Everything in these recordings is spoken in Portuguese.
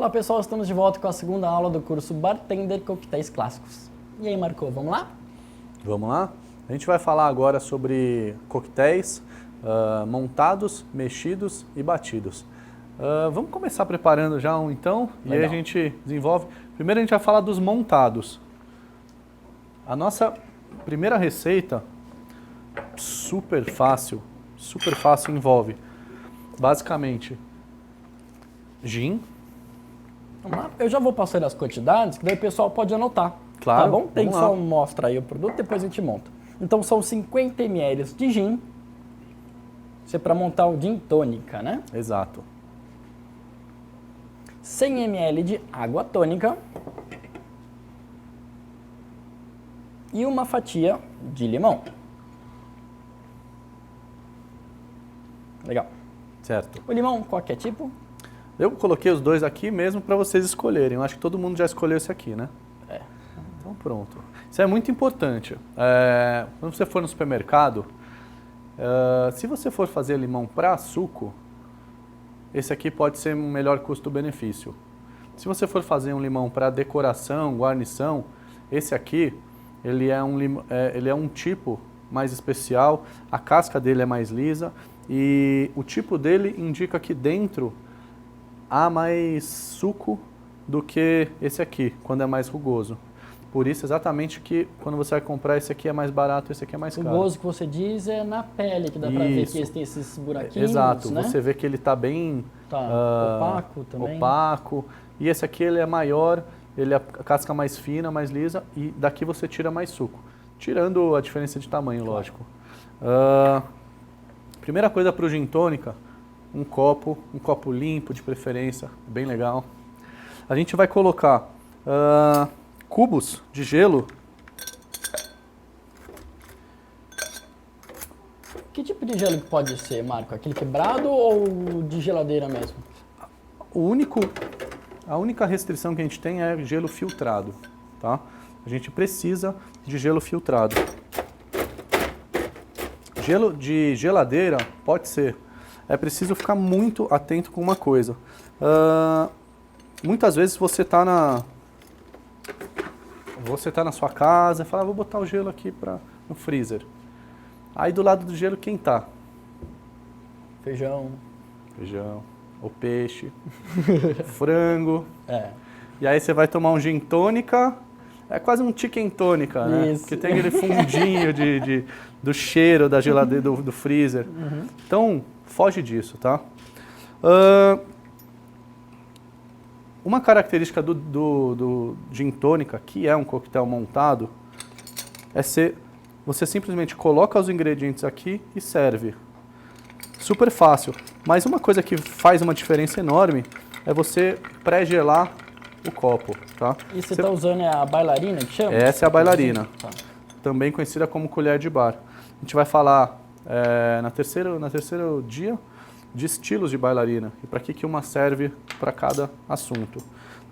Fala pessoal, estamos de volta com a segunda aula do curso Bartender Coquetéis Clássicos. E aí, Marco, vamos lá? Vamos lá? A gente vai falar agora sobre coquetéis montados, mexidos e batidos. Vamos começar preparando já um então, e aí a gente desenvolve. Primeiro a gente vai falar dos montados. A nossa primeira receita, super fácil, envolve basicamente gin. Vamos lá? Eu já vou passar as quantidades, que daí o pessoal pode anotar. Claro, tá bom? Tem vamos só lá. mostra aí o produto, depois a gente monta. Então são 50 ml de gin. Isso é para montar um gin tônica, né? Exato. 100 ml de água tônica. E uma fatia de limão. Legal. Certo. O limão, qualquer tipo? Eu coloquei os dois aqui mesmo para vocês escolherem. Eu acho que todo mundo já escolheu esse aqui, né? É. Então pronto. Isso é muito importante. Quando você for no supermercado, se você for fazer limão para suco, esse aqui pode ser um melhor custo-benefício. Se você for fazer um limão para decoração, guarnição, esse aqui ele é um tipo mais especial, a casca dele é mais lisa e o tipo dele indica que dentro há mais suco do que esse aqui, quando é mais rugoso. Por isso, exatamente que quando você vai comprar, esse aqui é mais barato, esse aqui é mais caro. O rugoso que você diz é na pele, que dá pra ver que tem esses buraquinhos, Exato, né? você vê que ele está bem opaco também. Opaco. E esse aqui ele é maior, ele é a casca mais fina, mais lisa, e daqui você tira mais suco. Tirando a diferença de tamanho, lógico. Primeira coisa para o gin tônica, um copo limpo de preferência, bem legal. A gente vai colocar cubos de gelo. Que tipo de gelo que pode ser, Marco? Aquele quebrado ou de geladeira mesmo? A única restrição que a gente tem é gelo filtrado, tá? A gente precisa de gelo filtrado. Gelo de geladeira pode ser. É preciso ficar muito atento com uma coisa. Muitas vezes você está na sua casa e fala, vou botar o gelo aqui no freezer. Aí do lado do gelo quem tá? Feijão, o peixe, frango. É. E aí você vai tomar um gin tônica, é quase um chicken tônica, né? Isso. Porque tem aquele fundinho do cheiro da geladeira, do freezer. Uhum. Então, foge disso, tá? Uma característica do gin tônica, que é um coquetel montado, é você simplesmente coloca os ingredientes aqui e serve. Super fácil. Mas uma coisa que faz uma diferença enorme é você pré-gelar o copo, tá? E você está usando a bailarina que chama? Essa é a bailarina, Tá. também conhecida como colher de bar. A gente vai na terceiro dia de estilos de bailarina e para que uma serve para cada assunto.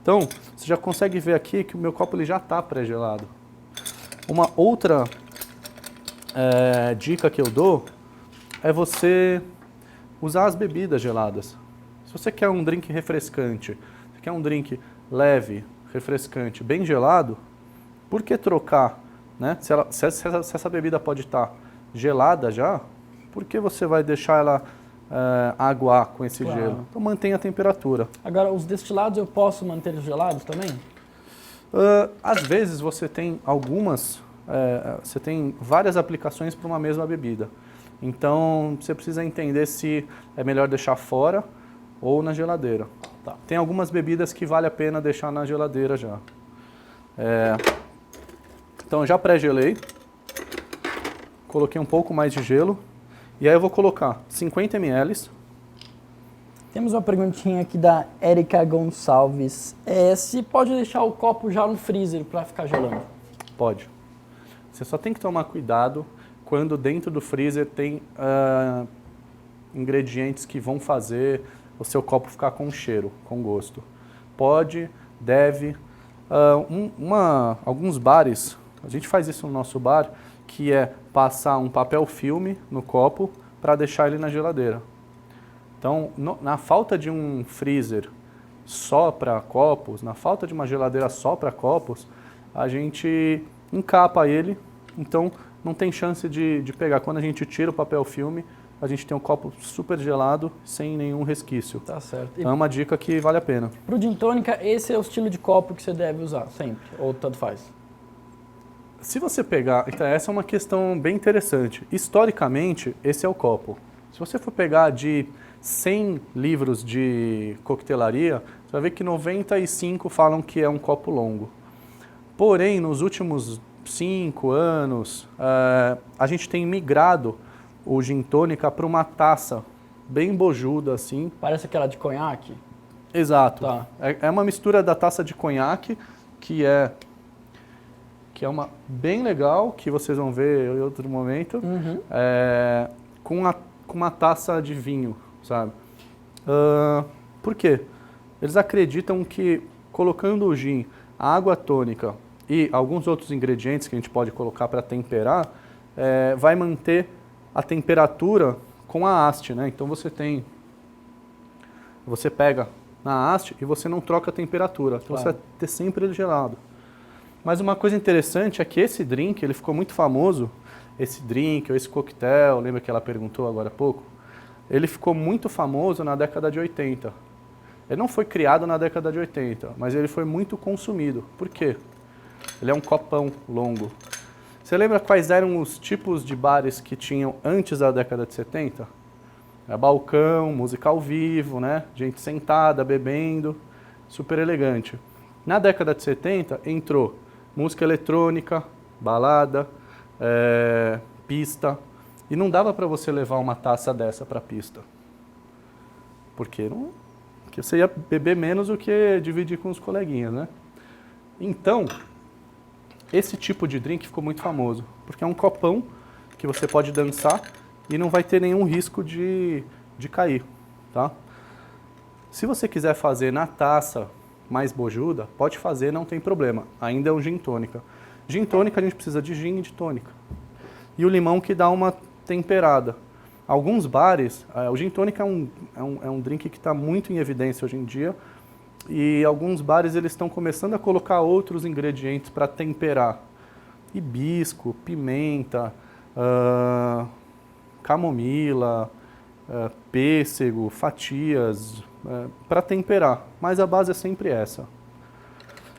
Então, você já consegue ver aqui que o meu copo ele já está pré-gelado. Uma outra dica que eu dou é você usar as bebidas geladas. Se você quer um drink refrescante, você quer um drink leve, refrescante, bem gelado, por que trocar? Né? Se essa bebida pode estar gelada já, por que você vai deixar ela aguar com esse gelo? Então mantenha a temperatura. Agora, os destilados eu posso manter gelados também? Às vezes você tem você tem várias aplicações para uma mesma bebida. Então você precisa entender se é melhor deixar fora ou na geladeira. Tá. Tem algumas bebidas que vale a pena deixar na geladeira já. Então eu já pré-gelei, coloquei um pouco mais de gelo e aí eu vou colocar 50 ml. Temos uma perguntinha aqui da Érica Gonçalves. Se pode deixar o copo já no freezer para ficar gelando? Pode. Você só tem que tomar cuidado quando dentro do freezer tem ingredientes que vão fazer o seu copo ficar com cheiro, com gosto. Pode, deve. Alguns bares, a gente faz isso no nosso bar, que é passar um papel filme no copo para deixar ele na geladeira. Então, na falta de um freezer só para copos, na falta de uma geladeira só para copos, a gente encapa ele, então não tem chance de pegar. Quando a gente tira o papel filme, a gente tem um copo super gelado, sem nenhum resquício. Tá certo. E Então é uma dica que vale a pena. pro gin tônica, esse é o estilo de copo que você deve usar, sempre? Ou tanto faz? Se você pegar, então essa é uma questão bem interessante. Historicamente, esse é o copo. Se você for pegar de 100 livros de coquetelaria, você vai ver que 95 falam que é um copo longo. Porém, nos últimos 5 anos, a gente tem migrado o gin tônica para uma taça bem bojuda assim. Parece aquela de conhaque? Exato. Tá. É uma mistura da taça de conhaque, que é uma bem legal, que vocês vão ver em outro momento, com uma taça de vinho, sabe? Por quê? Eles acreditam que colocando o gin, a água tônica e alguns outros ingredientes que a gente pode colocar para temperar, vai manter a temperatura com a haste, né? Então você pega na haste e você não troca a temperatura, então Claro. você vai ter sempre ele gelado. Mas uma coisa interessante é que esse drink, ele ficou muito famoso, esse drink ou esse coquetel, lembra que ela perguntou agora há pouco? Ele ficou muito famoso na década de 80. Ele não foi criado na década de 80, mas ele foi muito consumido. Por quê? Ele é um copão longo. Você lembra quais eram os tipos de bares que tinham antes da década de 70? Balcão, música ao vivo, né? Gente sentada, bebendo, super elegante. Na década de 70 entrou música eletrônica, balada, pista. E não dava para você levar uma taça dessa para a pista. Porque você ia beber menos do que dividir com os coleguinhas, né? Então, esse tipo de drink ficou muito famoso, porque é um copão que você pode dançar e não vai ter nenhum risco de cair, tá? Se você quiser fazer na taça mais bojuda, pode fazer, não tem problema. Ainda é um gin tônica. Gin tônica a gente precisa de gin e de tônica. E o limão que dá uma temperada. Alguns bares, o gin tônica é um drink que está muito em evidência hoje em dia, e alguns bares eles estão começando a colocar outros ingredientes para temperar. Hibisco, pimenta, camomila, pêssego, fatias, para temperar. Mas a base é sempre essa.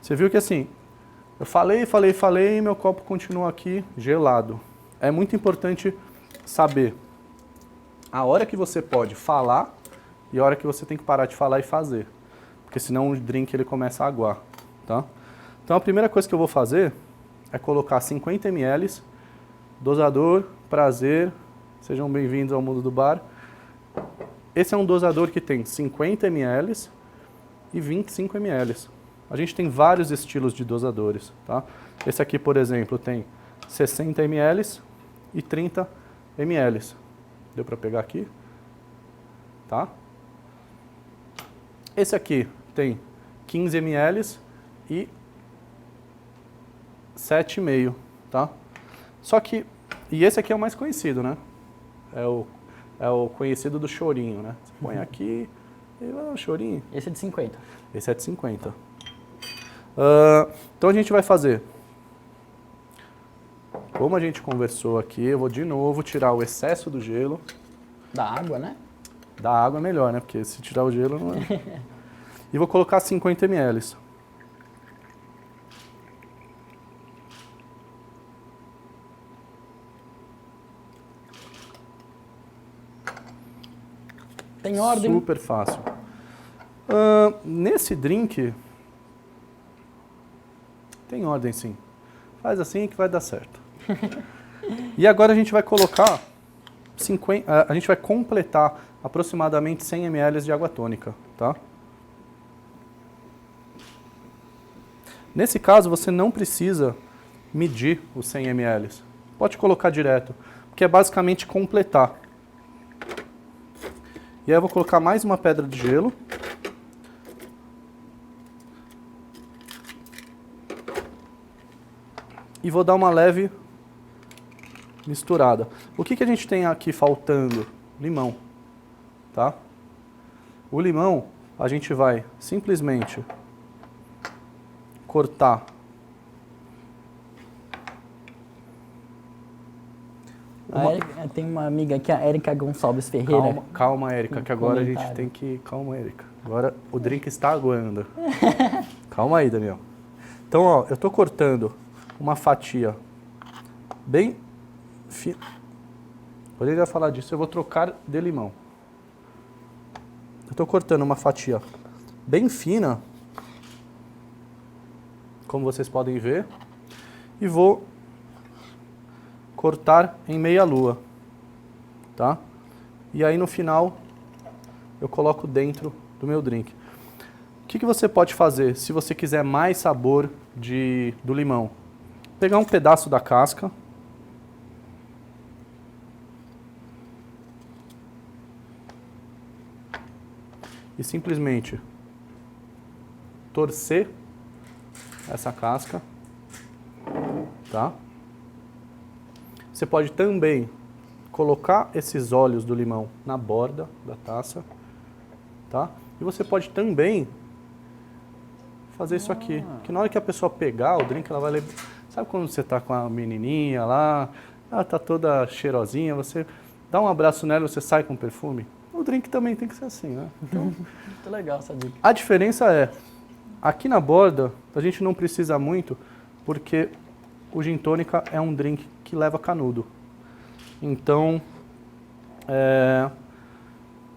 Você viu que assim, eu falei e meu copo continua aqui gelado. É muito importante saber a hora que você pode falar e a hora que você tem que parar de falar e fazer. Porque senão o drink ele começa a aguar, tá? Então a primeira coisa que eu vou fazer é colocar 50 ml, dosador, prazer, sejam bem-vindos ao mundo do bar. Esse é um dosador que tem 50 ml e 25 ml. A gente tem vários estilos de dosadores, tá? Esse aqui, por exemplo, tem 60 ml e 30 ml. Deu para pegar aqui? Tá? Esse aqui tem 15 ml e 7,5, tá? Só que, e esse aqui é o mais conhecido, né? É o conhecido do chorinho, né? Você põe aqui e o chorinho. Esse é de 50. Esse é de 50. Então a gente vai fazer, como a gente conversou aqui, eu vou de novo tirar o excesso do gelo. Da água, né? Da água é melhor, né? Porque se tirar o gelo não é... E vou colocar 50 ml. Tem ordem? Super fácil. Nesse drink, tem ordem sim. Faz assim que vai dar certo. E agora a gente vai colocar, a gente vai completar aproximadamente 100 ml de água tônica, tá? Nesse caso, você não precisa medir os 100 ml. Pode colocar direto, porque é basicamente completar. E aí eu vou colocar mais uma pedra de gelo. E vou dar uma leve misturada. O que a gente tem aqui faltando? Limão, tá? O limão, a gente vai simplesmente cortar Tem uma amiga aqui, a Érica Gonçalves Ferreira. Calma, Érica, que agora a gente comentário. tem que... Calma, Érica. Agora o drink está aguando. Calma aí, Daniel. Então, ó, eu tô cortando uma fatia bem fina. Poderia falar disso, eu vou trocar de limão. Eu tô cortando uma fatia bem fina, como vocês podem ver, e vou cortar em meia lua, tá? E aí no final eu coloco dentro do meu drink. O que você pode fazer se você quiser mais sabor do limão? Pegar um pedaço da casca, e simplesmente torcer essa casca, tá? Você pode também colocar esses óleos do limão na borda da taça, tá? E você pode também fazer isso aqui, que na hora que a pessoa pegar o drink, ela vai lembrar. Sabe quando você tá com a menininha lá, ela tá toda cheirosinha, você dá um abraço nela e você sai com perfume? O drink também tem que ser assim, né? Então, Muito legal essa dica. a diferença é, aqui na borda, a gente não precisa muito, porque o gin tônica é um drink que leva canudo. Então,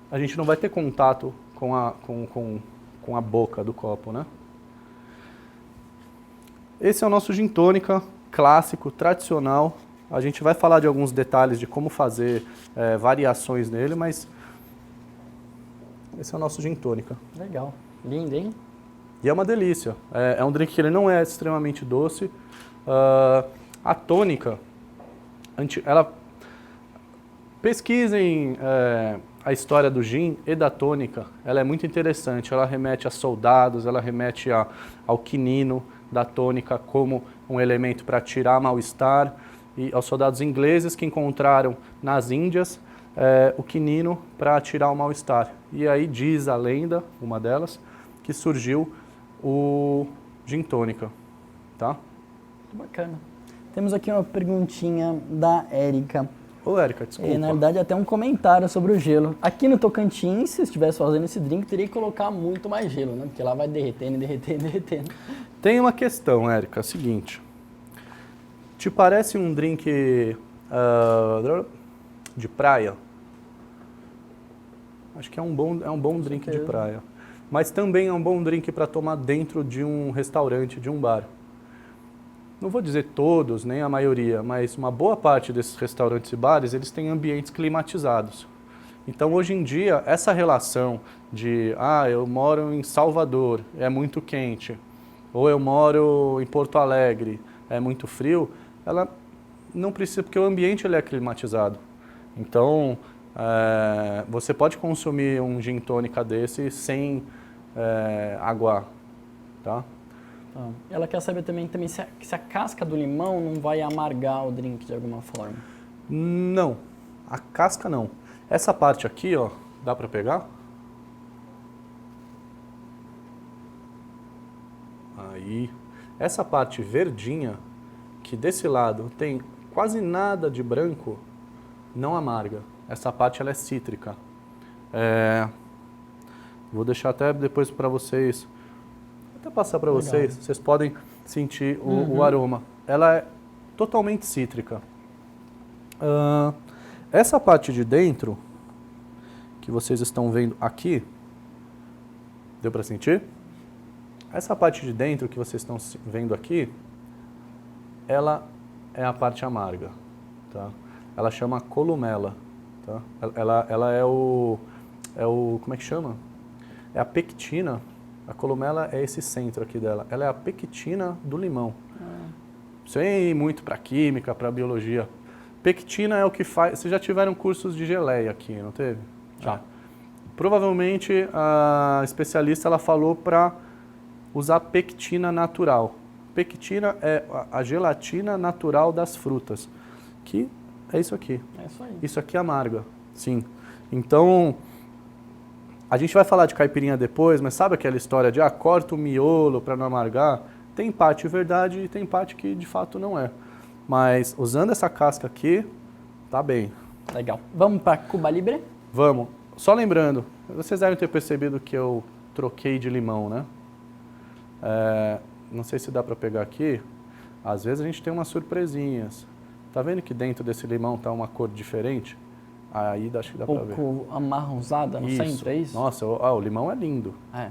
a gente não vai ter contato com a boca do copo, né? Esse é o nosso gin tônica clássico, tradicional. A gente vai falar de alguns detalhes de como fazer variações nele, mas esse é o nosso gin tônica. Legal. Lindo, hein? E é uma delícia. É um drink que ele não é extremamente doce. A tônica, pesquisem a história do gin e da tônica. Ela é muito interessante. Ela remete a soldados, ela remete ao quinino da tônica como um elemento para tirar mal-estar. E aos soldados ingleses que encontraram nas Índias o quinino para tirar o mal-estar. E aí diz a lenda, uma delas, que surgiu o gin tônica, tá? Muito bacana. Temos aqui uma perguntinha da Érica. Ô, Érica, desculpa. Na verdade, até um comentário sobre o gelo. Aqui no Tocantins, se estivesse fazendo esse drink, teria que colocar muito mais gelo, né? Porque lá vai derretendo, derretendo, derretendo. Tem uma questão, Érica, é a seguinte. Te parece um drink de praia? Acho que é um bom drink de praia. Mas também é um bom drink para tomar dentro de um restaurante, de um bar. Não vou dizer todos, nem a maioria, mas uma boa parte desses restaurantes e bares, eles têm ambientes climatizados. Então, hoje em dia, essa relação de, eu moro em Salvador, é muito quente, ou eu moro em Porto Alegre, é muito frio, ela não precisa, porque o ambiente ele é climatizado. Então, você pode consumir um gin tônica desse sem aguar, tá? Ela quer saber também se a casca do limão não vai amargar o drink de alguma forma. Não, a casca não. Essa parte aqui, ó, dá pra pegar? Aí, essa parte verdinha, que desse lado tem quase nada de branco, não amarga. Essa parte ela é cítrica. Vou deixar até depois para vocês, até passar para vocês, vocês podem sentir o aroma. Ela é totalmente cítrica. Essa parte de dentro, que vocês estão vendo aqui, deu para sentir? Essa parte de dentro que vocês estão vendo aqui, ela é a parte amarga, tá? Ela chama columela, tá? Ela é o como é que chama? É a pectina. A columela é esse centro aqui dela. Ela é a pectina do limão. Sem ir muito para química, para biologia. Pectina é o que faz... Vocês já tiveram cursos de geleia aqui, não teve? Já. Provavelmente a especialista ela falou para usar pectina natural. Pectina é a gelatina natural das frutas, que é isso aqui. É isso aí. Isso aqui amarga, sim. Então, A gente vai falar de caipirinha depois, mas sabe aquela história de corta o miolo para não amargar? Tem parte verdade e tem parte que de fato não é. Mas usando essa casca aqui, tá bem. Legal. Vamos para Cuba Libre? Vamos. Só lembrando, vocês devem ter percebido que eu troquei de limão, né? Não sei se dá para pegar aqui. Às vezes a gente tem umas surpresinhas. Tá vendo que dentro desse limão tá uma cor diferente? Aí acho que dá para ver. Um pouco amarronzada no centro, é isso? Nossa, o limão é lindo. É.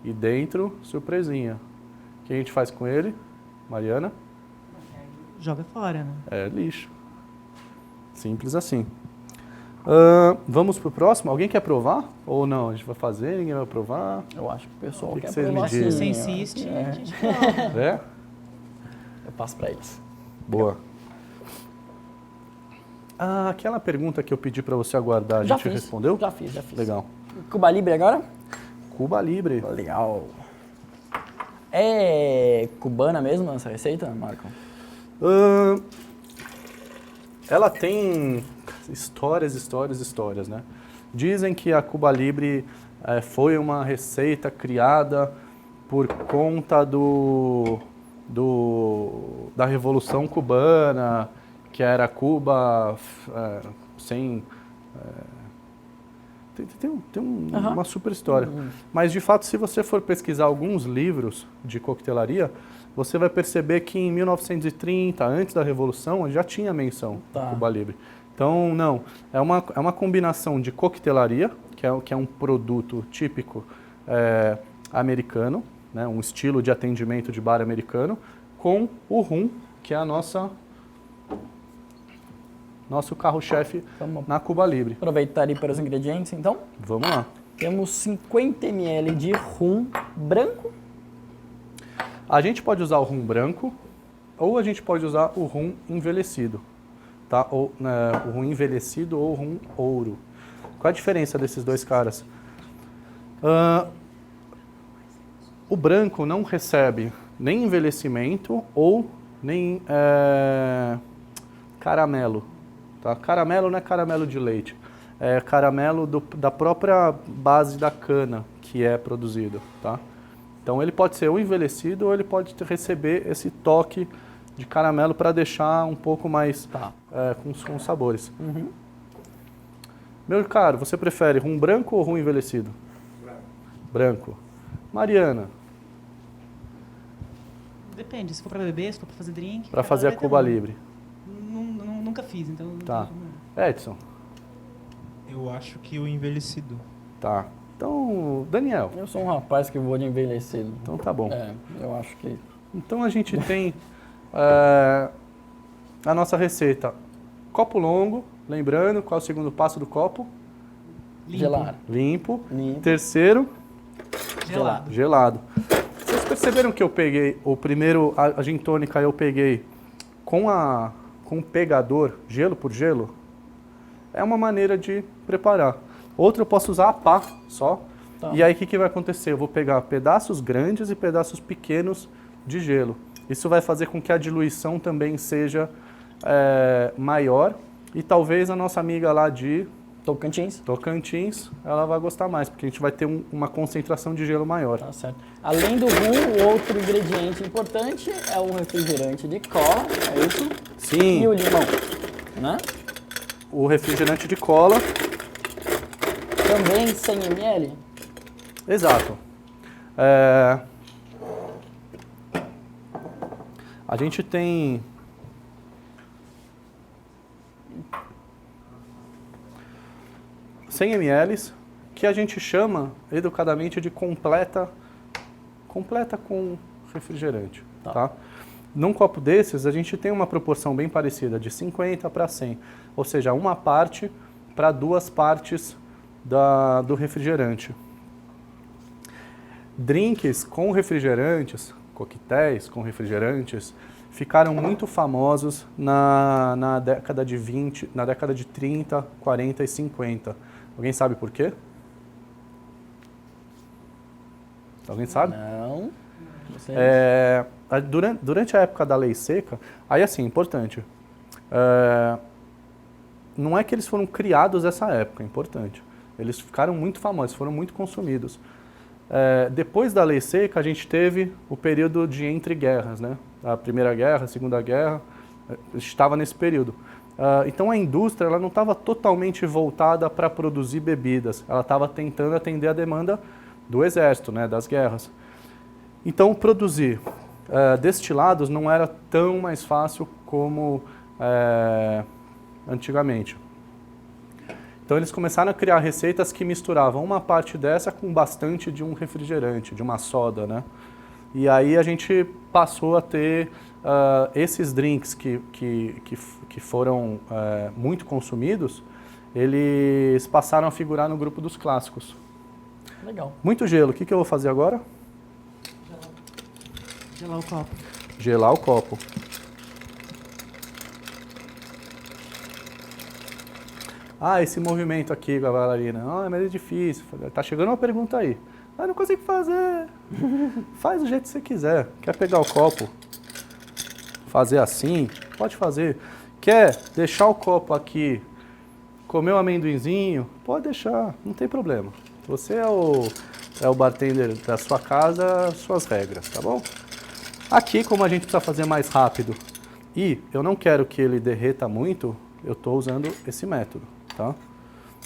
E dentro, surpresinha. O que a gente faz com ele, Mariana? Joga fora, né? É lixo. Simples assim. Vamos pro próximo? Alguém quer provar? Ou não? A gente vai fazer, ninguém vai provar? Eu acho que o pessoal O que quer vocês me provar dizem? Você sim, insiste, ó. a gente prova. É? Eu passo para eles. Boa. Aquela pergunta que eu pedi para você aguardar, a gente respondeu? Já fiz. Legal. Cuba Libre agora? Cuba Libre. Legal. É cubana mesmo essa receita, Marco? Ela tem histórias, né? Dizem que a Cuba Libre foi uma receita criada por conta da Revolução Cubana, que era Cuba sem... Uma super história. Mas, de fato, se você for pesquisar alguns livros de coquetelaria, você vai perceber que em 1930, antes da Revolução, já tinha menção a Cuba Libre. Então, não. É uma combinação de coquetelaria, que é um produto típico americano, né, um estilo de atendimento de bar americano, com o rum, que é nosso carro-chefe na Cuba Libre. Aproveitar aí para os ingredientes, então. Vamos lá. Temos 50 ml de rum branco. A gente pode usar o rum branco ou a gente pode usar o rum envelhecido, tá? Ou o rum envelhecido ou o rum ouro. Qual a diferença desses dois caras? O branco não recebe nem envelhecimento ou nem caramelo. Tá? Caramelo não é caramelo de leite, é caramelo da própria base da cana que é produzido. Tá? Então ele pode ser ou envelhecido ou ele pode receber esse toque de caramelo para deixar um pouco mais com sabores. Uhum. Meu caro, você prefere rum branco ou rum envelhecido? Branco. Mariana? Depende, se for pra beber, se for pra fazer drink. Para fazer a Cuba Libre. Nunca fiz, então... Tá. Edson? Eu acho que o envelhecido. Tá. Então, Daniel? Eu sou um rapaz que vou de envelhecido. Então tá bom. Eu acho que... Então a gente tem a nossa receita. Copo longo, lembrando, qual é o segundo passo do copo? Gelar. Limpo. Limpo. Terceiro, Gelado. gelado. Vocês perceberam que eu peguei o primeiro, a gin tônica eu peguei com o pegador, gelo por gelo? É uma maneira de preparar. Outra eu posso usar a pá só. Tá. E aí o que vai acontecer? Eu vou pegar pedaços grandes e pedaços pequenos de gelo. Isso vai fazer com que a diluição também seja maior. E talvez a nossa amiga lá de Tocantins, ela vai gostar mais, porque a gente vai ter uma concentração de gelo maior. Tá certo. Além do rum, o outro ingrediente importante é um refrigerante de cola, é isso? Sim. E o limão, né? O refrigerante de cola. Também 100 ml? Exato. A gente tem... ml, que a gente chama educadamente de completa com refrigerante. Tá? Num copo desses, a gente tem uma proporção bem parecida, de 50 para 100. Ou seja, uma parte para duas partes do refrigerante. Drinks com refrigerantes, coquetéis com refrigerantes, ficaram muito famosos na década de 20, na década de 30, 40 e 50. Alguém sabe por quê? Alguém sabe? Não. Durante a época da lei seca, aí assim, importante, não é que eles foram criados nessa época, importante. Eles ficaram muito famosos, foram muito consumidos. Depois da lei seca, a gente teve o período de entre guerras, né? A Primeira Guerra, a Segunda Guerra, estava nesse período. Então a indústria ela não estava totalmente voltada para produzir bebidas, ela estava tentando atender a demanda do exército, né, das guerras. Então produzir destilados não era tão mais fácil como antigamente. Então eles começaram a criar receitas que misturavam uma parte dessa com bastante de um refrigerante, de uma soda, né? E aí a gente passou a ter esses drinks que foram muito consumidos, eles passaram a figurar no grupo dos clássicos. Legal. Muito gelo. O que eu vou fazer agora? Gelar o copo. Gelar o copo. Esse movimento aqui com a bailarina. Mas é difícil. Tá chegando uma pergunta aí. Não consigo fazer. Faz do jeito que você quiser. Quer pegar o copo, fazer assim, pode fazer. Quer deixar o copo aqui, comer um amendoinzinho, pode deixar, não tem problema. Você é o bartender da sua casa, suas regras, tá bom? Aqui, como a gente precisa fazer mais rápido e eu não quero que ele derreta muito, eu estou usando esse método, tá?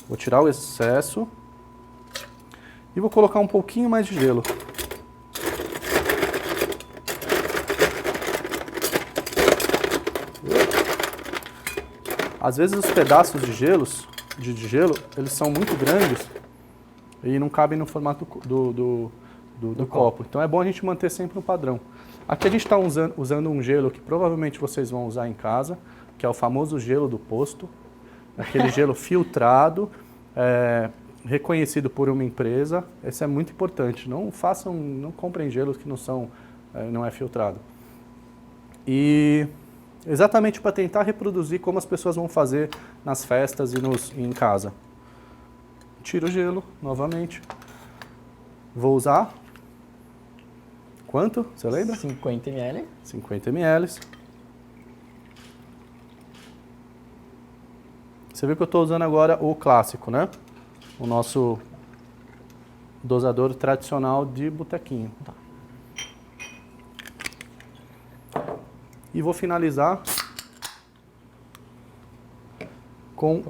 Vou tirar o excesso e vou colocar um pouquinho mais de gelo. Às vezes os pedaços de gelo, eles são muito grandes e não cabem no formato do copo. Então é bom a gente manter sempre um padrão. Aqui a gente está usando um gelo que provavelmente vocês vão usar em casa, que é o famoso gelo do posto. Aquele gelo filtrado, reconhecido por uma empresa. Esse é muito importante. Não comprem gelos que não é filtrado. E exatamente para tentar reproduzir como as pessoas vão fazer nas festas e em casa. Tiro o gelo novamente. Vou usar quanto? Você lembra? 50 ml. 50 ml. Você viu que eu estou usando agora o clássico, né? O nosso dosador tradicional de botequinho. Tá. E vou finalizar com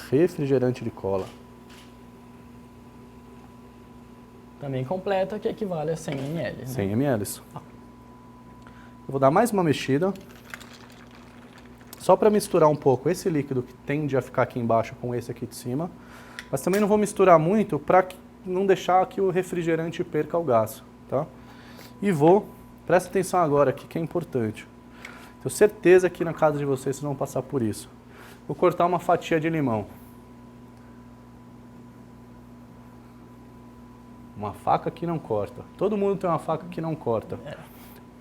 refrigerante de cola. Também completa, que equivale a 100 ml. Né? 100 ml. Eu vou dar mais uma mexida. Só para misturar um pouco esse líquido que tende a ficar aqui embaixo com esse aqui de cima. Mas também não vou misturar muito para não deixar que o refrigerante perca o gás. Tá? E presta atenção agora aqui que é importante. Tenho certeza que na casa de vocês vão passar por isso. Vou cortar uma fatia de limão. Uma faca que não corta. Todo mundo tem uma faca que não corta.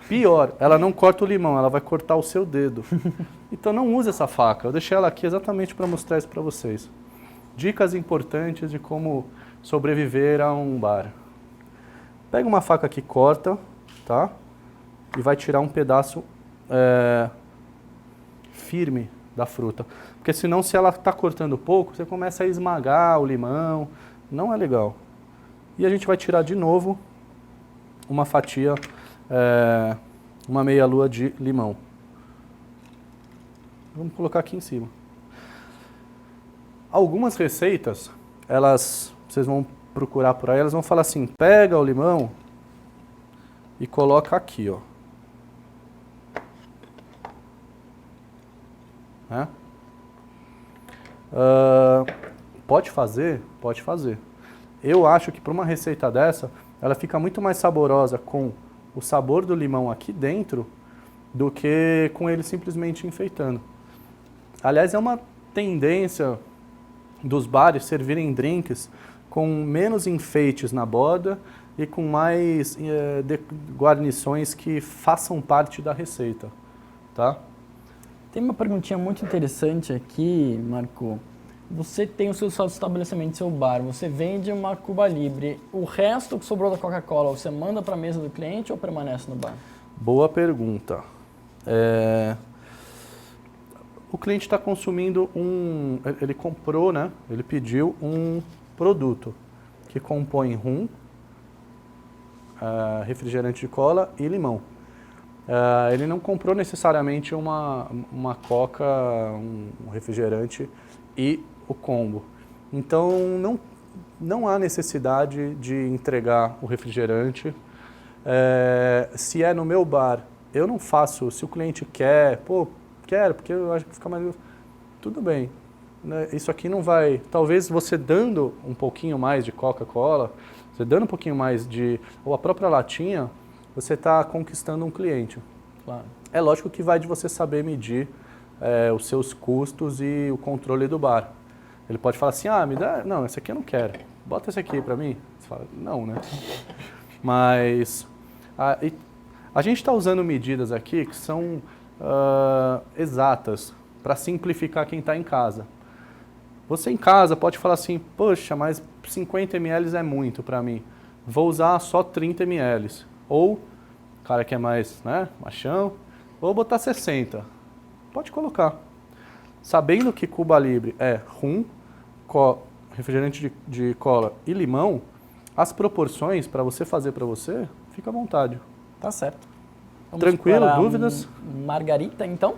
Pior, ela não corta o limão, ela vai cortar o seu dedo. Então não use essa faca. Eu deixei ela aqui exatamente para mostrar isso para vocês. Dicas importantes de como sobreviver a um bar. Pega uma faca que corta, tá? E vai tirar um pedaço firme da fruta. Porque senão, se ela está cortando pouco, você começa a esmagar o limão. Não é legal. E a gente vai tirar de novo uma fatia, uma meia lua de limão. Vamos colocar aqui em cima. Algumas receitas, vocês vão procurar por aí, elas vão falar assim, pega o limão e coloca aqui, ó. Pode fazer? Pode fazer. Eu acho que para uma receita dessa, ela fica muito mais saborosa com o sabor do limão aqui dentro do que com ele simplesmente enfeitando. Aliás, é uma tendência dos bares servirem drinks com menos enfeites na borda e com mais guarnições que façam parte da receita, tá? Tem uma perguntinha muito interessante aqui, Marco. Você tem o seu estabelecimento, seu bar, você vende uma Cuba Libre. O resto que sobrou da Coca-Cola, você manda para a mesa do cliente ou permanece no bar? Boa pergunta. o cliente está consumindo ele comprou, né? Ele pediu um produto que compõe rum, refrigerante de cola e limão. Ele não comprou necessariamente uma coca, um refrigerante e o combo. Então não há necessidade de entregar o refrigerante. Se é no meu bar, eu não faço, se o cliente quer, quero, porque eu acho que fica mais... Tudo bem. Isso aqui não vai... Talvez você dando um pouquinho mais de Coca-Cola, você dando um pouquinho mais ou a própria latinha, você está conquistando um cliente. Claro. É lógico que vai de você saber medir os seus custos e o controle do bar. Ele pode falar assim, me dá... Não, esse aqui eu não quero. Bota esse aqui para mim. Você fala, não, né? Mas a gente está usando medidas aqui que são exatas para simplificar quem está em casa. Você em casa pode falar assim, poxa, mas 50 ml é muito para mim. Vou usar só 30 ml. Ou, o cara que é mais, né, machão, vou botar 60. Pode colocar. Sabendo que Cuba Libre é rum, refrigerante de cola e limão, as proporções para você fazer para você, fica à vontade. Tá certo. Vamos Tranquilo? para Dúvidas? Margarita, então?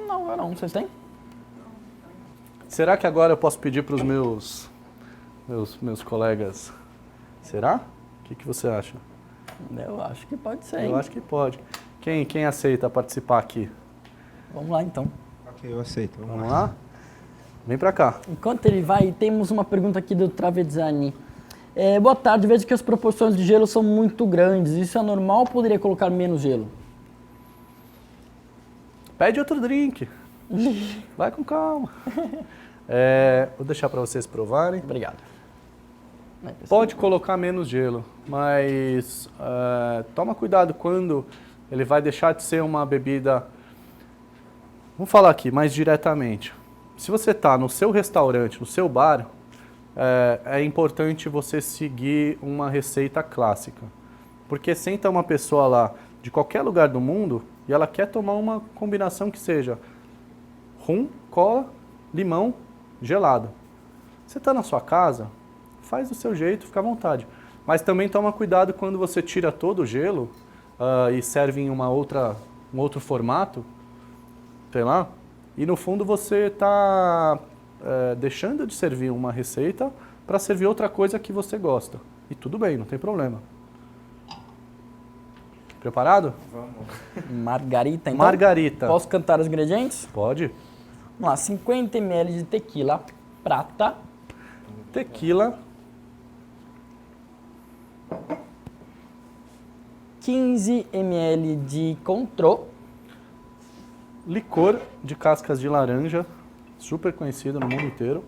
Não, eu não. Vocês têm? Será que agora eu posso pedir para os meus colegas? Será? O que você acha? Eu acho que pode ser, hein? Eu acho que pode. Quem aceita participar aqui? Vamos lá, então. Ok, eu aceito. Vamos lá? Vem pra cá. Enquanto ele vai, temos uma pergunta aqui do Travezani. Boa tarde, vejo que as proporções de gelo são muito grandes. Isso é normal ou poderia colocar menos gelo? Pede outro drink. Vai com calma. Vou deixar para vocês provarem. Obrigado. Pode colocar menos gelo, mas toma cuidado quando ele vai deixar de ser uma bebida... Vamos falar aqui mais diretamente. Se você está no seu restaurante, no seu bar, é importante você seguir uma receita clássica. Porque senta uma pessoa lá de qualquer lugar do mundo e ela quer tomar uma combinação que seja rum, cola, limão, gelado. Você está na sua casa, faz do seu jeito, fica à vontade. Mas também toma cuidado quando você tira todo o gelo e serve em um outro formato, sei lá, e no fundo você está deixando de servir uma receita para servir outra coisa que você gosta. E tudo bem, não tem problema. Preparado? Vamos. Margarita, então? Margarita. Posso cantar os ingredientes? Pode. Vamos lá, 50 ml de tequila prata. Tequila. 15 ml de Cointreau. Licor de cascas de laranja, super conhecido no mundo inteiro.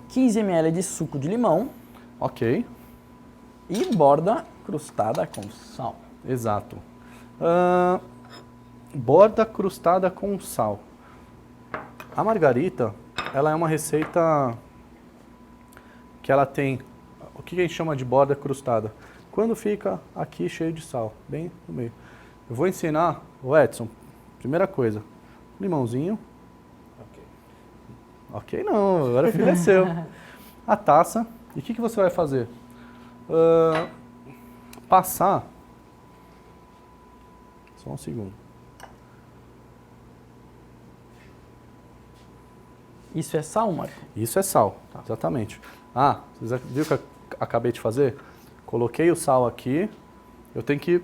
15 ml de suco de limão. Ok, E borda crustada com sal. exato. Borda crustada com sal. A margarita, ela é uma receita que ela tem, o que a gente chama de borda crustada? Quando fica aqui cheio de sal, bem no meio. Eu vou ensinar, o Edson, primeira coisa, limãozinho. Ok não, agora o filho é seu. A taça, e o que você vai fazer? Passar, só um segundo. Isso é sal, Marco? Isso é sal, exatamente. Você viu o que eu acabei de fazer? Coloquei o sal aqui, eu tenho que...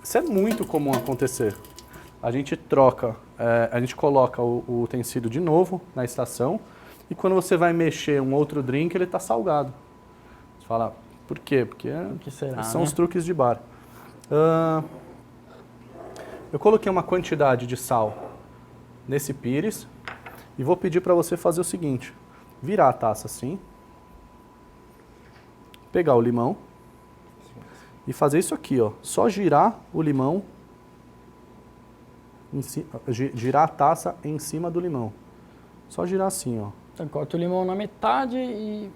Isso é muito comum acontecer. A gente troca, a gente coloca o utensílio de novo na estação e quando você vai mexer um outro drink, ele está salgado. Você fala, por quê? Porque que será, são né? os truques de bar. Eu coloquei uma quantidade de sal nesse pires e vou pedir para você fazer o seguinte, virar a taça assim, pegar o limão e fazer isso aqui, ó, só girar o limão, girar a taça em cima do limão, só girar assim, ó. Então corta o limão na metade e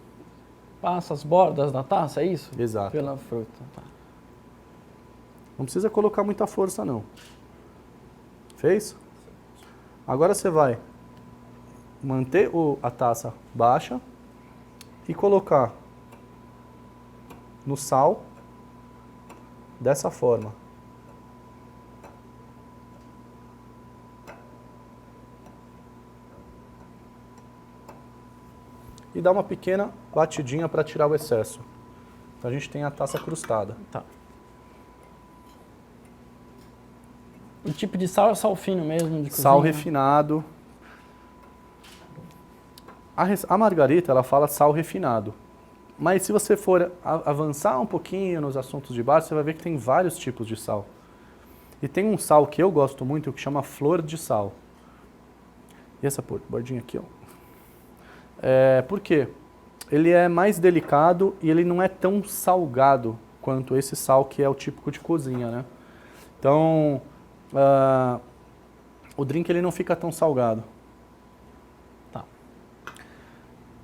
passa as bordas da taça, é isso? Exato. Pela fruta, tá. Não precisa colocar muita força não. Fez? Agora você vai manter a taça baixa e colocar no sal dessa forma. E dar uma pequena batidinha para tirar o excesso. Então a gente tem a taça crustada. Tá. O tipo de sal é sal fino mesmo, de Sal cozinha? refinado. A Margarita, ela fala sal refinado. Mas se você for avançar um pouquinho nos assuntos de bar, você vai ver que tem vários tipos de sal. E tem um sal que eu gosto muito, que chama flor de sal. E essa bordinha aqui, ó. Por quê? Ele é mais delicado e ele não é tão salgado quanto esse sal que é o típico de cozinha, né? Então, o drink ele não fica tão salgado. Tá.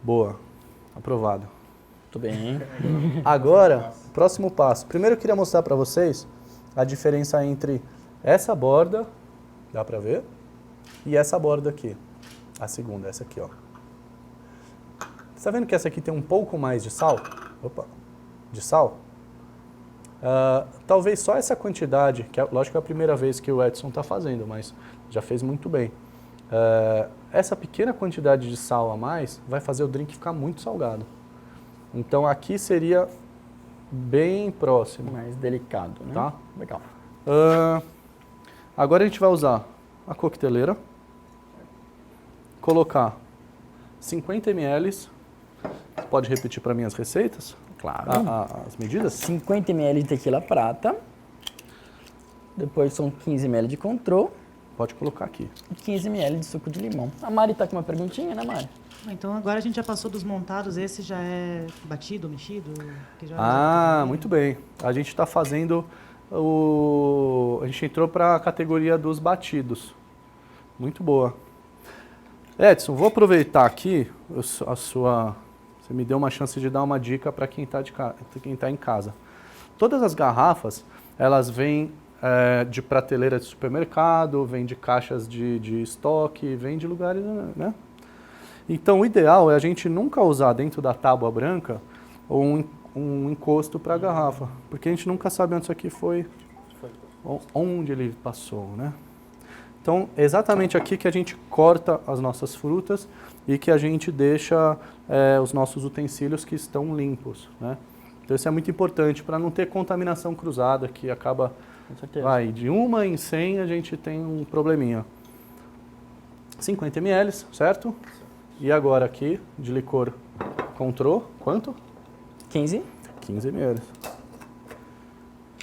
Boa. Aprovado. Tudo bem. Agora, próximo passo. Primeiro eu queria mostrar para vocês a diferença entre essa borda, dá para ver, e essa borda aqui. A segunda, essa aqui, ó. Você tá vendo que essa aqui tem um pouco mais de sal? Opa, de sal? Talvez só essa quantidade, que lógico que é a primeira vez que o Edson está fazendo, mas já fez muito bem. Essa pequena quantidade de sal a mais vai fazer o drink ficar muito salgado. Então aqui seria bem próximo. Mais delicado, né? Tá. Legal. Agora a gente vai usar a coqueteleira, colocar 50 ml. Você pode repetir para mim as receitas? Claro. As medidas? 50 ml de tequila prata. Depois são 15 ml de control Pode colocar aqui. e 15 ml de suco de limão. A Mari tá com uma perguntinha, né, Mari? Então agora a gente já passou dos montados, esse já é batido, mexido? Que já Muito bem. A gente está fazendo a gente entrou para a categoria dos batidos. Muito boa. Edson, vou aproveitar aqui você me deu uma chance de dar uma dica para quem está em casa. Todas as garrafas, elas vêm de prateleira de supermercado, vêm de caixas de estoque, vêm de lugares, né? Então, o ideal é a gente nunca usar dentro da tábua branca um encosto para a garrafa, porque a gente nunca sabe onde isso aqui foi, onde ele passou, né? Então, é exatamente aqui que a gente corta as nossas frutas e que a gente deixa os nossos utensílios que estão limpos, né? Então, isso é muito importante para não ter contaminação cruzada, que acaba... Com certeza. Vai, de 1 em 100 a gente tem um probleminha. 50 ml, certo? E agora aqui, de licor Control, quanto? 15. 15 ml.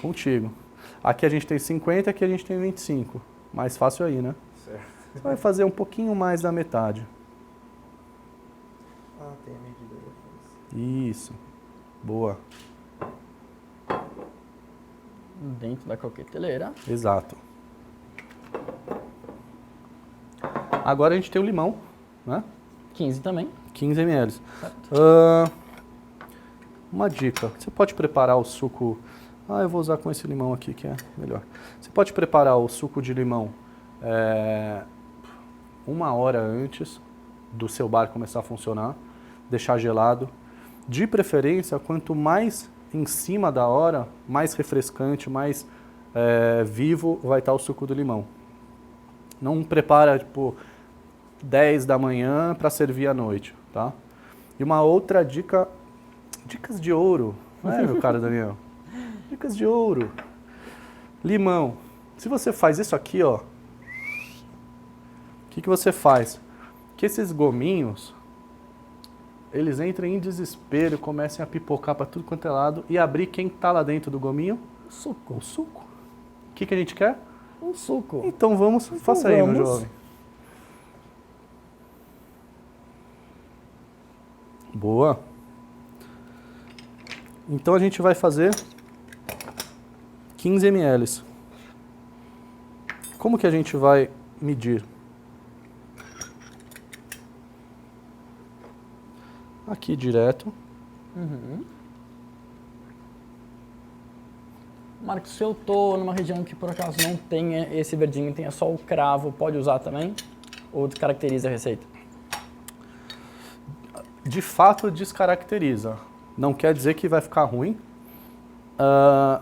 Contigo. Aqui a gente tem 50, aqui a gente tem 25. Mais fácil aí, né? Certo. Você vai fazer um pouquinho mais da metade. Tem a medida depois. Isso. Boa. Dentro da coqueteleira. Exato. Agora a gente tem o limão, né? 15 também. 15 ml. Uma dica. Você pode preparar o suco... eu vou usar com esse limão aqui, que é melhor. Você pode preparar o suco de limão 1 hora antes do seu bar começar a funcionar. Deixar gelado. De preferência, quanto mais em cima da hora, mais refrescante, mais vivo vai estar o suco do limão. Não prepara, tipo, 10 da manhã para servir à noite, tá? E uma outra dica, dicas de ouro, né, meu caro Daniel? Dicas de ouro. Limão. Se você faz isso aqui, ó, o que você faz? Que esses gominhos, eles entrem em desespero, comecem a pipocar para tudo quanto é lado e abrir quem está lá dentro do gominho? Suco. O suco. O que a gente quer? Um suco. Então faça aí, meu vamos. jovem. Boa. Então a gente vai fazer 15 ml. Como que a gente vai medir? Aqui direto. Uhum. Marcos, se eu tô numa região que por acaso não tenha esse verdinho, tenha só o cravo, pode usar também? ou descaracteriza a receita? De fato, descaracteriza. Não quer dizer que vai ficar ruim,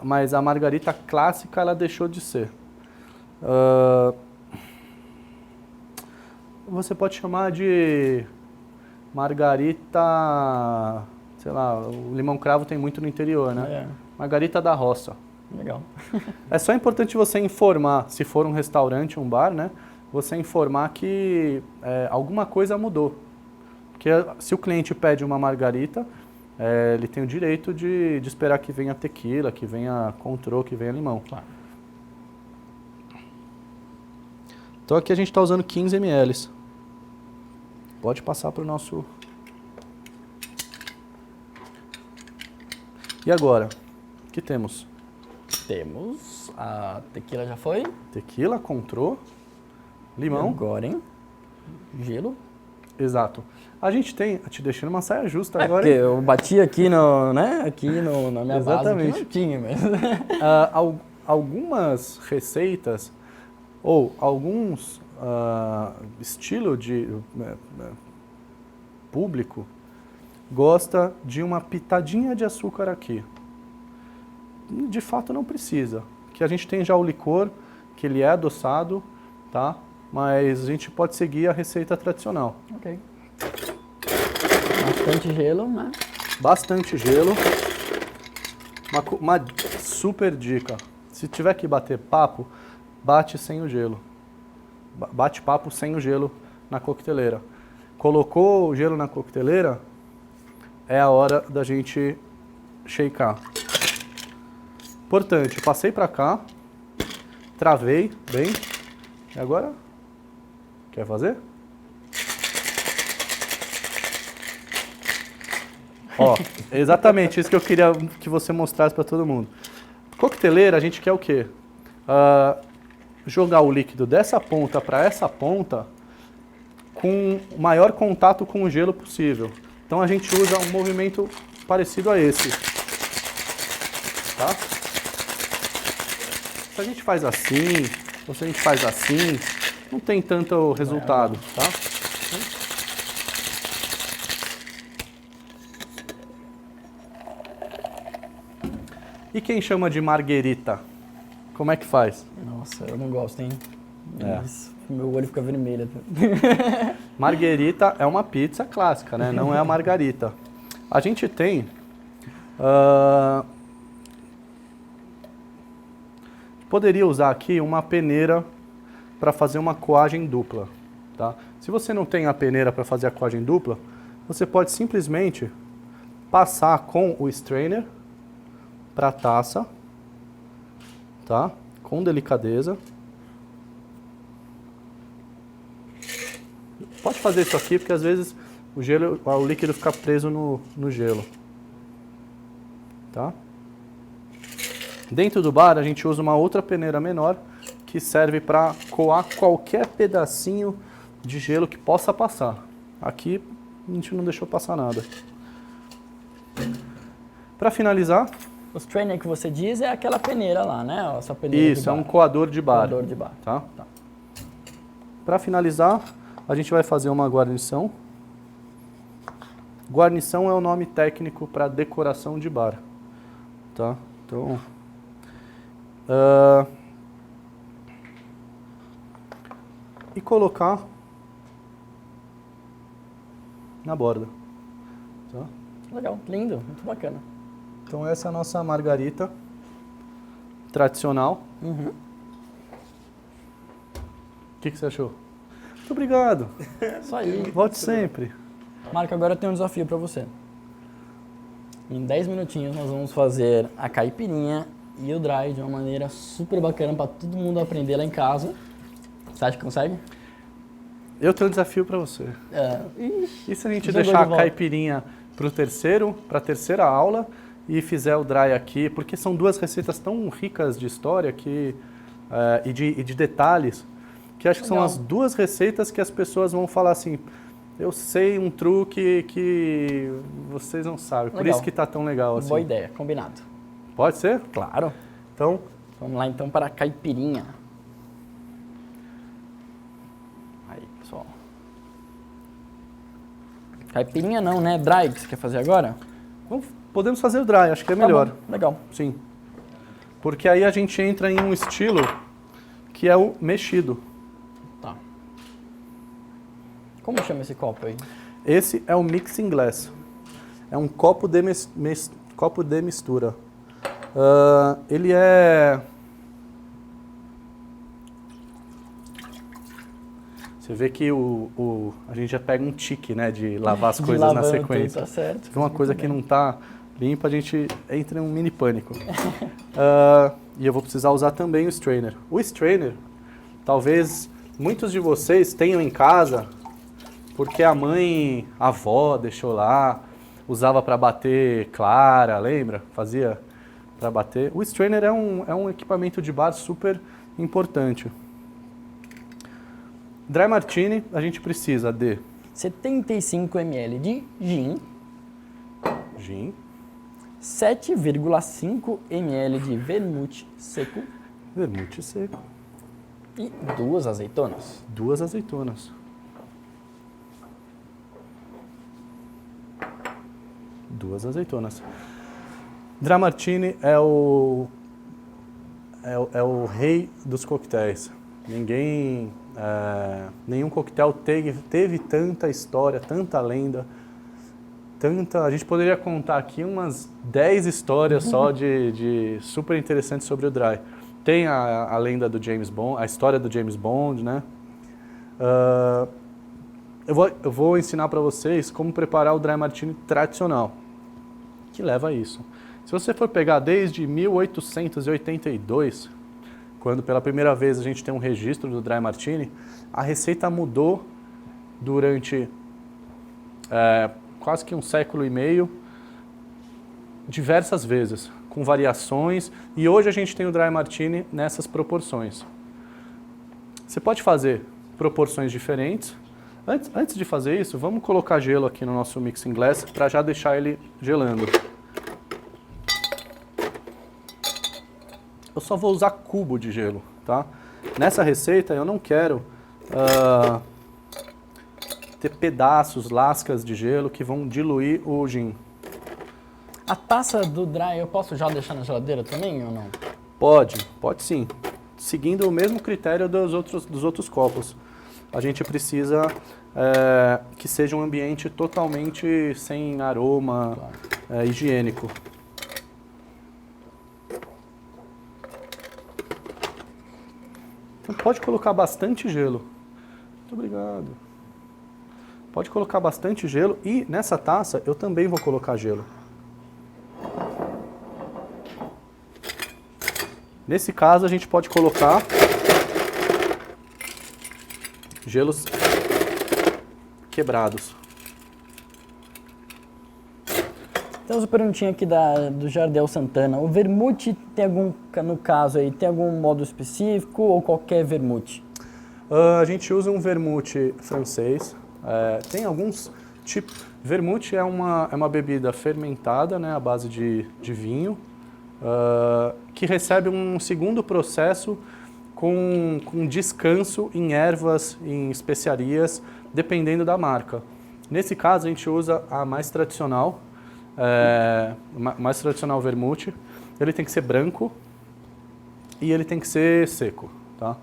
mas a margarita clássica ela deixou de ser. Você pode chamar de margarita, sei lá, o limão cravo tem muito no interior, né? É, Margarita da roça. legal. É só importante você informar, se for um restaurante, um bar, né? Você informar que alguma coisa mudou. Porque se o cliente pede uma margarita, ele tem o direito de esperar que venha tequila, que venha contrô, que venha limão. Claro. Então aqui a gente está usando 15 ml. Pode passar para o nosso... E agora? O que temos? Temos a tequila já foi. Tequila, contrô, limão. Agora, hein? Gelo. Exato. A gente tem... Te deixando uma saia justa agora. Porque eu bati aqui, na minha Exatamente. base, aqui não tinha, mas... Algumas receitas ou alguns estilo de público gosta de uma pitadinha de açúcar aqui. De fato não precisa, que a gente tem já o licor, que ele é adoçado, tá? Mas a gente pode seguir a receita tradicional. Ok. Bastante gelo, né? Bastante gelo. Uma super dica. Se tiver que bater papo, bate sem o gelo. Bate papo sem o gelo na coqueteleira. Colocou o gelo na coqueteleira, é a hora da gente shakear. Importante, passei para cá, travei bem. E agora, quer fazer? Ó, exatamente isso que eu queria que você mostrasse para todo mundo. Coqueteleira, a gente quer o quê? Jogar o líquido dessa ponta para essa ponta com o maior contato com o gelo possível. Então a gente usa um movimento parecido a esse. Tá? Se a gente faz assim, ou se a gente faz assim, não tem tanto resultado, tá? E quem chama de marguerita? Como é que faz? Nossa, eu não gosto, hein? É. Mas meu olho fica vermelho. Marguerita é uma pizza clássica, né? Não é a margarita. A gente tem... poderia usar aqui uma peneira para fazer uma coagem dupla, tá? Se você não tem a peneira para fazer a coagem dupla, você pode simplesmente passar com o strainer para a taça, tá? Com delicadeza. Pode fazer isso aqui, porque às vezes o líquido fica preso no gelo, tá? Dentro do bar a gente usa uma outra peneira menor que serve para coar qualquer pedacinho de gelo que possa passar. Aqui a gente não deixou passar nada. Para finalizar... O strainer que você diz é aquela peneira lá, né? Essa peneira Isso, é um coador de bar. Coador de bar. Tá? Para finalizar, a gente vai fazer uma guarnição. Guarnição é o nome técnico para decoração de bar. Tá? Então... e colocar na borda. Tá? Legal, lindo, muito bacana. Então essa é a nossa margarita tradicional. Uhum. O que você achou? Muito obrigado. Isso aí. Volte sempre. Marco, agora eu tenho um desafio para você. Em 10 minutinhos nós vamos fazer a caipirinha e o dry de uma maneira super bacana para todo mundo aprender lá em casa. Você acha que consegue? Eu tenho um desafio para você. E se a gente Jogou deixar de a volta. caipirinha para a terceira aula e fizer o dry aqui, porque são duas receitas tão ricas de história e de detalhes, que acho que são Legal. as duas receitas que as pessoas vão falar assim, eu sei um truque que vocês não sabem, por Legal. isso que tá tão legal assim. Boa ideia, combinado. Pode ser? Claro. Então, Vamos lá então para a caipirinha. Aí, pessoal. Caipirinha não, né? Dry que você quer fazer agora? Podemos fazer o dry, acho que é Tá melhor. bom, legal. Sim. Porque aí a gente entra em um estilo que é o mexido. Tá. Como chama esse copo aí? Esse é o mixing glass. É um copo de, copo de mistura. Ele é... Você vê que a gente já pega um tique, né, de lavar as coisas na sequência. Tá certo. Se vê uma coisa que não está limpa, a gente entra em um mini pânico. E eu vou precisar usar também o strainer. O strainer, talvez muitos de vocês tenham em casa, porque a avó deixou lá, usava para bater clara, lembra? Fazia para bater. O strainer é um equipamento de bar super importante. Dry Martini, a gente precisa de 75 ml de gin, gin, 7,5 ml de vermute seco vermute seco, e 2 azeitonas. 2 azeitonas. 2 azeitonas. Dry Martini é o rei dos coquetéis. Nenhum coquetel teve tanta história, tanta lenda, a gente poderia contar aqui umas 10 histórias só de super interessantes sobre o Dry. Tem a lenda do James Bond, a história do James Bond, né? Eu vou ensinar para vocês como preparar o Dry Martini tradicional, que leva a isso. Se você for pegar desde 1882, quando pela primeira vez a gente tem um registro do Dry Martini, a receita mudou durante quase que um século e meio, diversas vezes, com variações, e hoje a gente tem o Dry Martini nessas proporções. Você pode fazer proporções diferentes. Antes de fazer isso, vamos colocar gelo aqui no nosso mixing glass para já deixar ele gelando. Eu só vou usar cubo de gelo, tá? Nessa receita eu não quero ter pedaços, lascas de gelo que vão diluir o gin. A taça do Dry eu posso já deixar na geladeira também ou não? Pode sim. Seguindo o mesmo critério dos outros copos. A gente precisa que seja um ambiente totalmente sem aroma, higiênico. Então pode colocar bastante gelo. Muito obrigado. Pode colocar bastante gelo e nessa taça eu também vou colocar gelo. Nesse caso a gente pode colocar gelos quebrados. Tem uma perguntinha aqui do Jardel Santana. O vermute tem no caso aí, tem algum modo específico ou qualquer vermute? A gente usa um vermute francês. Tem alguns tipos. Vermute é uma bebida fermentada, né, à base de vinho, que recebe um segundo processo com descanso em ervas, em especiarias, dependendo da marca. Nesse caso, a gente usa a mais tradicional vermute. Ele tem que ser branco e ele tem que ser seco, tá?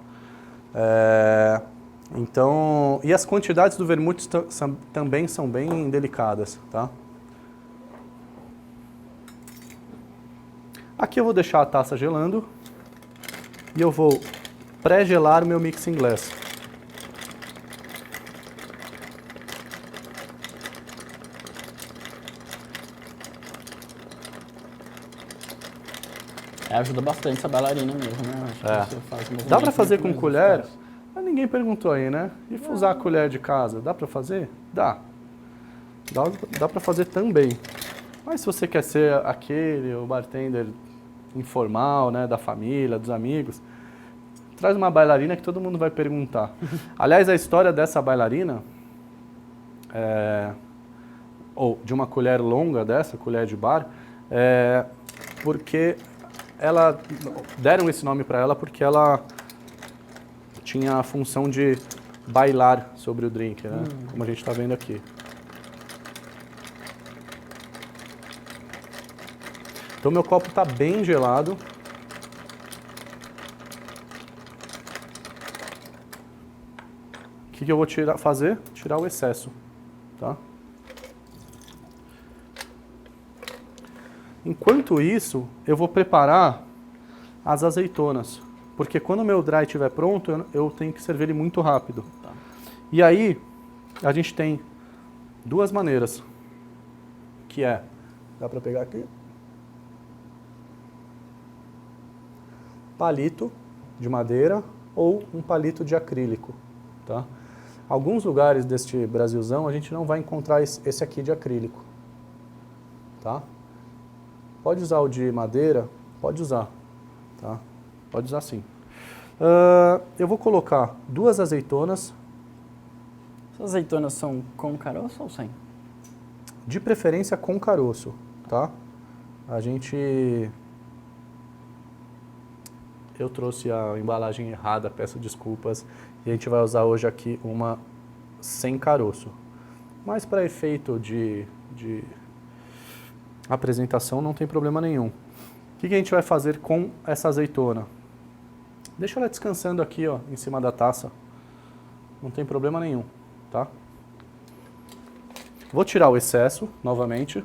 Então, e as quantidades do vermute também são bem delicadas, tá? Aqui eu vou deixar a taça gelando e eu vou pré-gelar o meu mixing glass. Ajuda bastante essa bailarina mesmo, né? Acho que você faz Dá para fazer com movimentos colher? musculares. Mas ninguém perguntou aí, né? E usar a colher de casa, dá para fazer? Dá. Dá para fazer também. Mas se você quer ser o bartender informal, né, da família, dos amigos, traz uma bailarina que todo mundo vai perguntar. Aliás, a história dessa bailarina, ou de uma colher longa dessa, colher de bar, porque deram esse nome para ela porque ela tinha a função de bailar sobre o drink, né? Como a gente está vendo aqui. Então meu copo está bem gelado. O que eu vou fazer? Tirar o excesso, tá? Enquanto isso, eu vou preparar as azeitonas, porque quando o meu dry estiver pronto, eu tenho que servir ele muito rápido. Tá. E aí, a gente tem duas maneiras, que é, dá para pegar aqui, palito de madeira ou um palito de acrílico, tá? Alguns lugares deste Brasilzão a gente não vai encontrar esse aqui de acrílico, tá? Pode usar o de madeira, pode usar, tá? Pode usar sim. Eu vou colocar 2 azeitonas. As azeitonas são com caroço ou sem? De preferência com caroço, tá? Eu trouxe a embalagem errada, peço desculpas. E a gente vai usar hoje aqui uma sem caroço. Mas para efeito de apresentação não tem problema nenhum. O que a gente vai fazer com essa azeitona? Deixa ela descansando aqui, ó, em cima da taça. Não tem problema nenhum, tá? Vou tirar o excesso, novamente.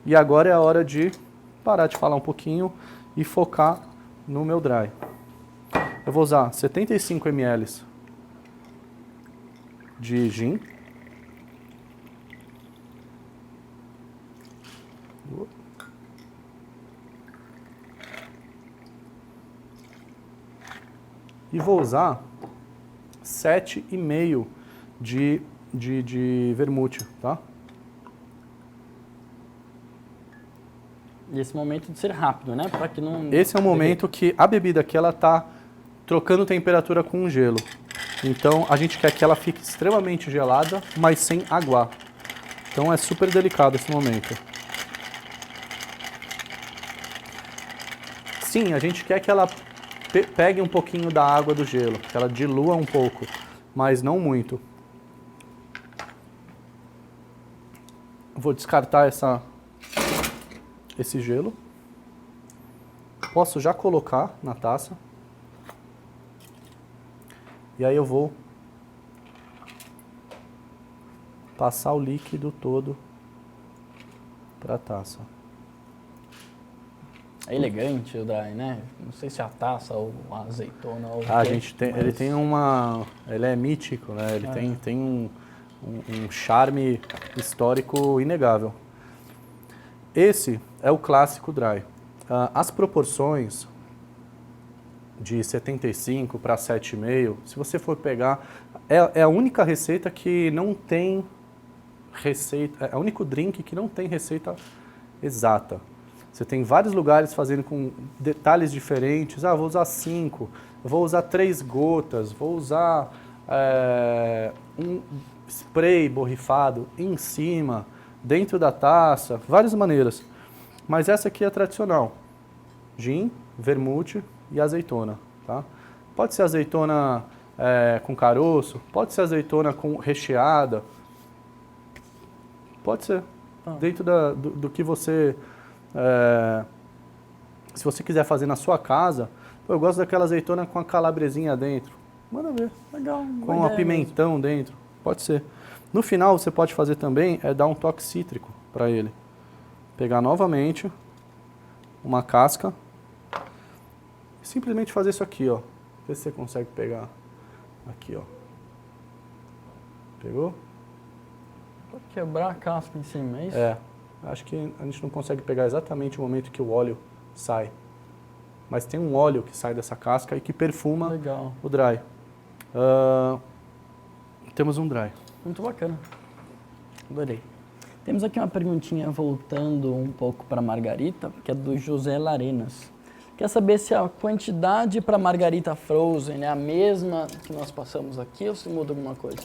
E agora é a hora de parar de falar um pouquinho e focar no meu dry. Eu vou usar 75 ml de gin. E vou usar 7,5 de vermute, tá? E esse momento de ser rápido, né? Para que não... Esse é o momento que a bebida aqui ela tá trocando temperatura com o gelo. Então a gente quer que ela fique extremamente gelada, mas sem aguar. Então é super delicado esse momento. Sim, a gente quer que ela pegue um pouquinho da água do gelo, que ela dilua um pouco, mas não muito. Vou descartar esse gelo. Posso já colocar na taça. E aí eu vou passar o líquido todo para a taça. É elegante o dry, né? Não sei se é a taça ou a azeitona ou A gente tem, ele tem ele é mítico, né? Ele tem um charme histórico inegável. Esse é o clássico dry. As proporções de 75 para 7,5, se você for pegar, é a única receita que não tem receita, é o único drink que não tem receita exata. Você tem vários lugares fazendo com detalhes diferentes. Vou usar 5, vou usar 3 gotas, vou usar um spray borrifado em cima, dentro da taça, várias maneiras. Mas essa aqui é a tradicional. Gin, vermute e azeitona, tá? Pode ser azeitona com caroço, pode ser azeitona recheada, pode ser. Dentro do que você... se você quiser fazer na sua casa, eu gosto daquela azeitona com a calabresinha dentro. Manda ver. Legal. Com um pimentão dentro. Pode ser. No final, você pode fazer também, dar um toque cítrico para ele. Pegar novamente uma casca. Simplesmente fazer isso aqui, ó. Vê se você consegue pegar. Aqui, ó. Pegou? Pode quebrar a casca em cima, é isso? Acho que a gente não consegue pegar exatamente o momento que o óleo sai. Mas tem um óleo que sai dessa casca e que perfuma Legal. o dry. Temos um dry. Muito bacana. Adorei. Temos aqui uma perguntinha voltando um pouco para a margarita, que é do José Larenas. Quer saber se a quantidade para margarita frozen é a mesma que nós passamos aqui ou se muda alguma coisa?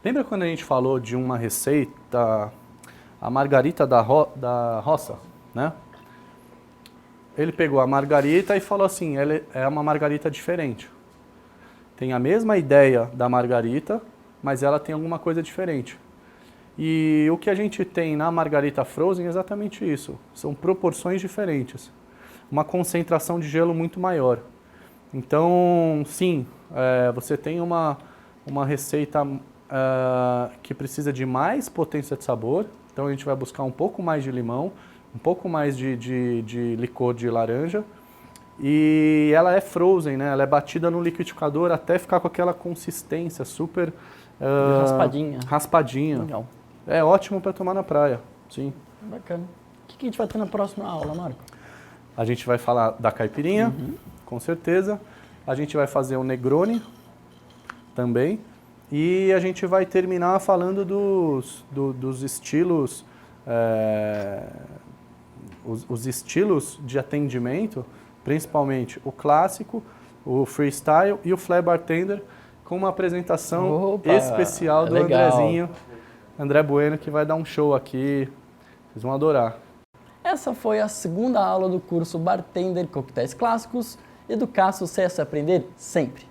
Lembra quando a gente falou de uma receita, a margarita da roça, né? Ele pegou a margarita e falou assim, ela é uma margarita diferente. tem a mesma ideia da margarita, mas ela tem alguma coisa diferente. E o que a gente tem na margarita frozen é exatamente isso. São proporções diferentes. Uma concentração de gelo muito maior. Então, sim, você tem uma receita que precisa de mais potência de sabor. Então a gente vai buscar um pouco mais de limão, um pouco mais de licor de laranja. E ela é frozen, né? Ela é batida no liquidificador até ficar com aquela consistência super... raspadinha. Raspadinha. Legal. É ótimo para tomar na praia, sim. Bacana. O que a gente vai ter na próxima aula, Marco? A gente vai falar da caipirinha, com certeza. A gente vai fazer o Negroni também. E a gente vai terminar falando dos estilos, os estilos de atendimento, principalmente o clássico, o freestyle e o flair bartender, com uma apresentação especial do legal. Andrezinho, André Bueno, que vai dar um show aqui. Vocês vão adorar. Essa foi a segunda aula do curso Bartender Coquetéis Clássicos. Educar, sucesso e aprender sempre.